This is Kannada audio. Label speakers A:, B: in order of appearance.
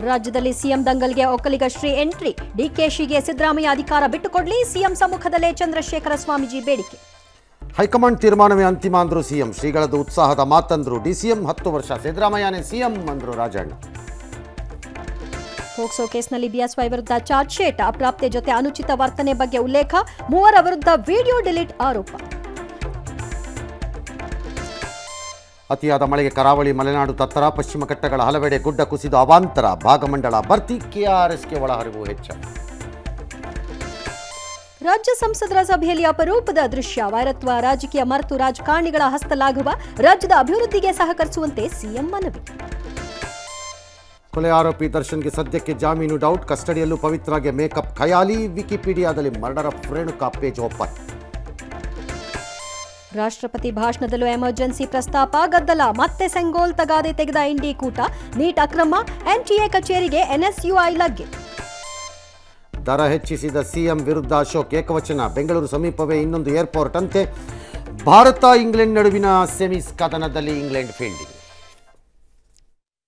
A: ರಾಜ್ಯದಲ್ಲಿ ಸಿಎಂ ದಂಗಲ್ಗೆ ಒಕ್ಕಲಿಗ ಶ್ರೀ ಎಂಟ್ರಿ, ಡಿಕೆಶಿಗೆ ಸಿದ್ದರಾಮಯ್ಯ ಅಧಿಕಾರ ಬಿಟ್ಟುಕೊಡಲಿ, ಸಿಎಂ ಸಮ್ಮುಖದಲ್ಲೇ ಚಂದ್ರಶೇಖರ ಸ್ವಾಮೀಜಿ ಬೇಡಿಕೆ.
B: ಹೈಕಮಾಂಡ್ ತೀರ್ಮಾನವೇ ಅಂತಿಮ ಅಂದ್ರು ಸಿಎಂ, ಶ್ರೀಗಳದ್ದು ಉತ್ಸಾಹದ ಮಾತಂದ್ರು ಡಿಸಿಎಂ. 10 ವರ್ಷ ಸಿದ್ದರಾಮಯ್ಯನೇ ಸಿಎಂ ಅಂದ್ರು ರಾಜಣ್ಣ.
A: ಪೋಕ್ಸೋ ಕೇಸ್ನಲ್ಲಿ ಬಿಎಸ್ವೈ ವಿರುದ್ಧ ಚಾರ್ಜ್ ಶೀಟ್, ಅಪ್ರಾಪ್ತೆ ಜೊತೆ ಅನುಚಿತ ವರ್ತನೆ ಬಗ್ಗೆ ಉಲ್ಲೇಖ, 3 ವಿರುದ್ಧ ವಿಡಿಯೋ ಡಿಲೀಟ್ ಆರೋಪ.
B: ಅತಿಯಾದ ಮಳೆಗೆ ಕರಾವಳಿ, ಮಲೆನಾಡು, ತತ್ತರ, ಪಶ್ಚಿಮ ಘಟ್ಟಗಳ ಹಲವೆಡೆ ಗುಡ್ಡ ಕುಸಿದು ಅವಾಂತರ, ಭಾಗಮಂಡಲ ಭರ್ತಿ, ಕೆಆರ್ಎಸ್ಗೆ ಒಳಹರಿವು ಹೆಚ್ಚು.
A: ರಾಜ್ಯ ಸಂಸದರ ಸಭೆಯಲ್ಲಿ ಅಪರೂಪದ ದೃಶ್ಯ, ವೈರತ್ವ ರಾಜಕೀಯ ಮರೆತು ರಾಜಕಾರಣಿಗಳ ಹಸ್ತಲಾಘವ, ರಾಜ್ಯದ ಅಭಿವೃದ್ಧಿಗೆ ಸಹಕರಿಸುವಂತೆ ಸಿಎಂ ಮನವಿ.
B: ಕೊಲೆ ಆರೋಪಿ ದರ್ಶನ್ಗೆ ಸದ್ಯಕ್ಕೆ ಜಾಮೀನು ಡೌಟ್, ಕಸ್ಟಡಿಯಲ್ಲೂ ಪವಿತ್ರಾಗೆ ಮೇಕಪ್ ಖಯಾಲಿ, ವಿಕಿಪೀಡಿಯಾದಲ್ಲಿ murder of Renuka page open.
A: ರಾಷ್ಟ್ರಪತಿ ಭಾಷಣದಲ್ಲೂ ಎಮರ್ಜೆನ್ಸಿ ಪ್ರಸ್ತಾಪ, ಗದ್ದಲ, ಮತ್ತೆ ಸೆಂಗೋಲ್ ತಗಾದೆ ತೆಗೆದ ಇಂಡಿ ಕೂಟ, ನೀಟ್ ಅಕ್ರಮ, ಎನ್ಟಿಎ ಕಚೇರಿಗೆ ಎನ್ಎಸ್ಯುಐ ಲಗ್ಗೆ.
B: ದರ ಹೆಚ್ಚಿಸಿದ ಸಿಎಂ ವಿರುದ್ಧ ಅಶೋಕ್ ಏಕವಚನ, ಬೆಂಗಳೂರು ಸಮೀಪವೇ ಇನ್ನೊಂದು ಏರ್ಪೋರ್ಟ್ ಅಂತೆ. ಭಾರತ ಇಂಗ್ಲೆಂಡ್ ನಡುವಿನ ಸೆಮೀಸ್ ಕದನದಲ್ಲಿ ಇಂಗ್ಲೆಂಡ್ ಫೀಲ್ಡಿಂಗ್.